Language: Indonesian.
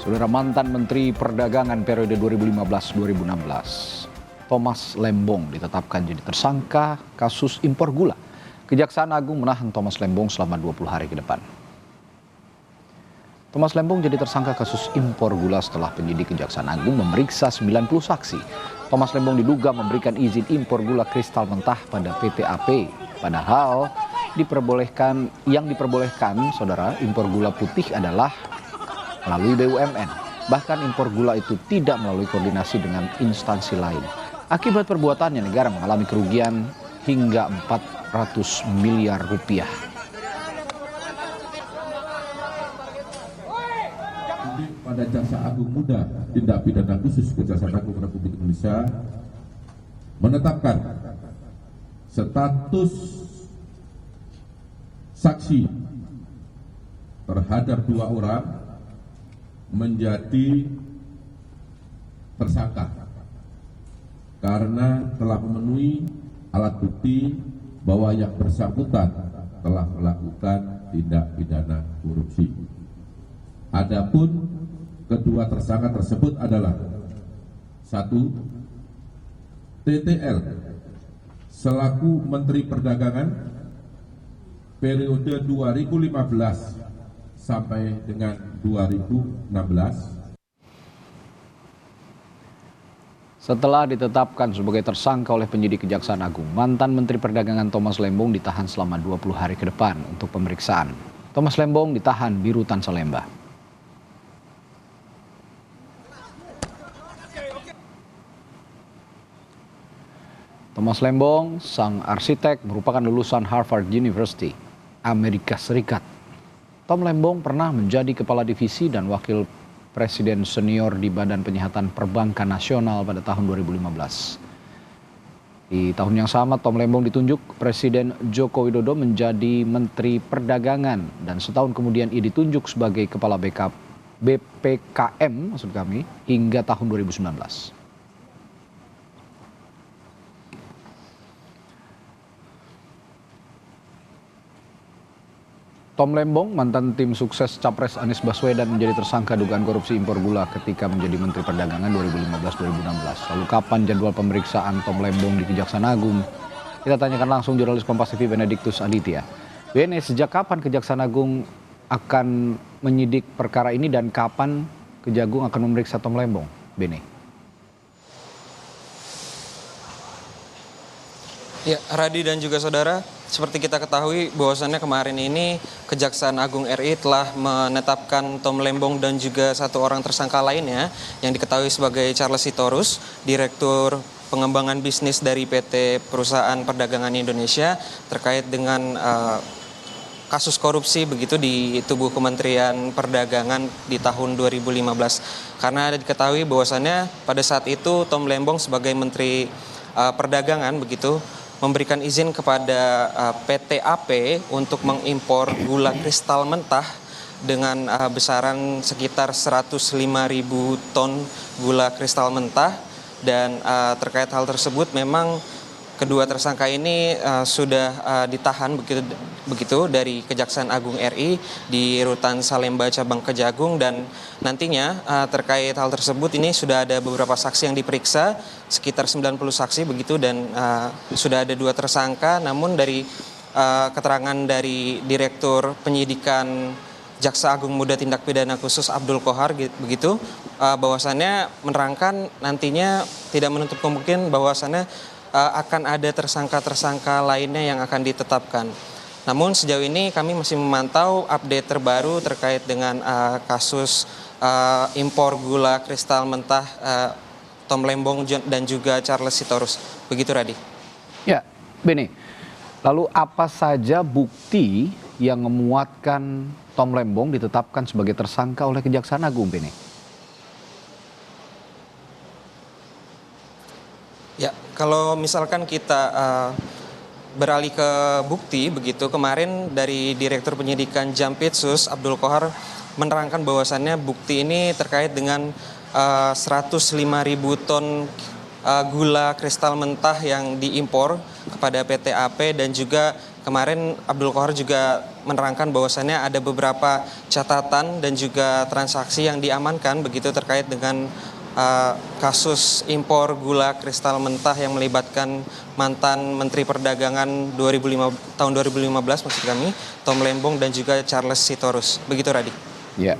Saudara, mantan Menteri Perdagangan periode 2015-2016, Thomas Lembong ditetapkan jadi tersangka kasus impor gula. Kejaksaan Agung menahan Thomas Lembong selama 20 hari ke depan. Thomas Lembong jadi tersangka kasus impor gula setelah penyidik Kejaksaan Agung memeriksa 90 saksi. Thomas Lembong diduga memberikan izin impor gula kristal mentah pada PT AP. Padahal yang diperbolehkan, saudara, impor gula putih adalah melalui BUMN. Bahkan impor gula itu tidak melalui koordinasi dengan instansi lain. Akibat perbuatannya, negara mengalami kerugian hingga 400 miliar rupiah. Pada Jaksa Agung Muda Tindak Pidana Khusus Kejaksaan Agung Republik Indonesia menetapkan status saksi terhadap 2 orang menjadi tersangka karena telah memenuhi alat bukti bahwa yang bersangkutan telah melakukan tindak pidana korupsi. Adapun kedua tersangka tersebut adalah 1. TTL selaku Menteri Perdagangan periode 2015 sampai dengan 2016. Setelah ditetapkan sebagai tersangka oleh penyidik Kejaksaan Agung, mantan Menteri Perdagangan Thomas Lembong ditahan selama 20 hari ke depan untuk pemeriksaan. Thomas Lembong ditahan di Rutan Salemba. Thomas Lembong, sang arsitek, merupakan lulusan Harvard University, Amerika Serikat. Tom Lembong pernah menjadi kepala divisi dan wakil presiden senior di Badan Penyihatan Perbankan Nasional pada tahun 2015. Di tahun yang sama, Tom Lembong ditunjuk Presiden Joko Widodo menjadi Menteri Perdagangan dan setahun kemudian ia ditunjuk sebagai Kepala BPKM hingga tahun 2019. Tom Lembong, mantan tim sukses Capres Anies Baswedan, menjadi tersangka dugaan korupsi impor gula ketika menjadi Menteri Perdagangan 2015-2016. Lalu kapan jadwal pemeriksaan Tom Lembong di Kejaksaan Agung? Kita tanyakan langsung jurnalis Kompas TV Benediktus Aditya. Bene, sejak kapan Kejaksaan Agung akan menyidik perkara ini dan kapan Kejagung akan memeriksa Tom Lembong? Bene. Ya, Radi dan juga saudara, seperti kita ketahui bahwasannya kemarin ini Kejaksaan Agung RI telah menetapkan Tom Lembong dan juga 1 orang tersangka lainnya yang diketahui sebagai Charles Sitorus, Direktur Pengembangan Bisnis dari PT Perusahaan Perdagangan Indonesia terkait dengan kasus korupsi begitu di tubuh Kementerian Perdagangan di tahun 2015. Karena diketahui bahwasannya pada saat itu Tom Lembong sebagai Menteri Perdagangan begitu memberikan izin kepada PT AP untuk mengimpor gula kristal mentah dengan besaran sekitar 105.000 ton gula kristal mentah, dan terkait hal tersebut memang kedua tersangka ini sudah ditahan begitu dari Kejaksaan Agung RI di Rutan Salemba Cabang Kejagung, dan nantinya terkait hal tersebut ini sudah ada beberapa saksi yang diperiksa, sekitar 90 saksi begitu, dan sudah ada 2 tersangka. Namun dari keterangan dari Direktur Penyidikan Jaksa Agung Muda Tindak Pidana Khusus Abdul Kohar begitu, bahwasannya menerangkan nantinya tidak menutup kemungkinan bahwasannya akan ada tersangka-tersangka lainnya yang akan ditetapkan. Namun sejauh ini kami masih memantau update terbaru terkait dengan kasus impor gula kristal mentah Tom Lembong dan juga Charles Sitorus. Begitu, Radi. Ya, Bene. Lalu apa saja bukti yang memuatkan Tom Lembong ditetapkan sebagai tersangka oleh Kejaksaan Agung, Bene? Ya, kalau misalkan kita beralih ke bukti begitu, kemarin dari Direktur Penyidikan Jampitsus Abdul Kohar menerangkan bahwasannya bukti ini terkait dengan 105.000 ton gula kristal mentah yang diimpor kepada PT AP dan juga kemarin Abdul Qohar juga menerangkan bahwasannya ada beberapa catatan dan juga transaksi yang diamankan begitu terkait dengan kasus impor gula kristal mentah yang melibatkan mantan Menteri Perdagangan tahun 2015 maksud kami, Tom Lembong dan juga Charles Sitorus. Begitu, Radi. Ya.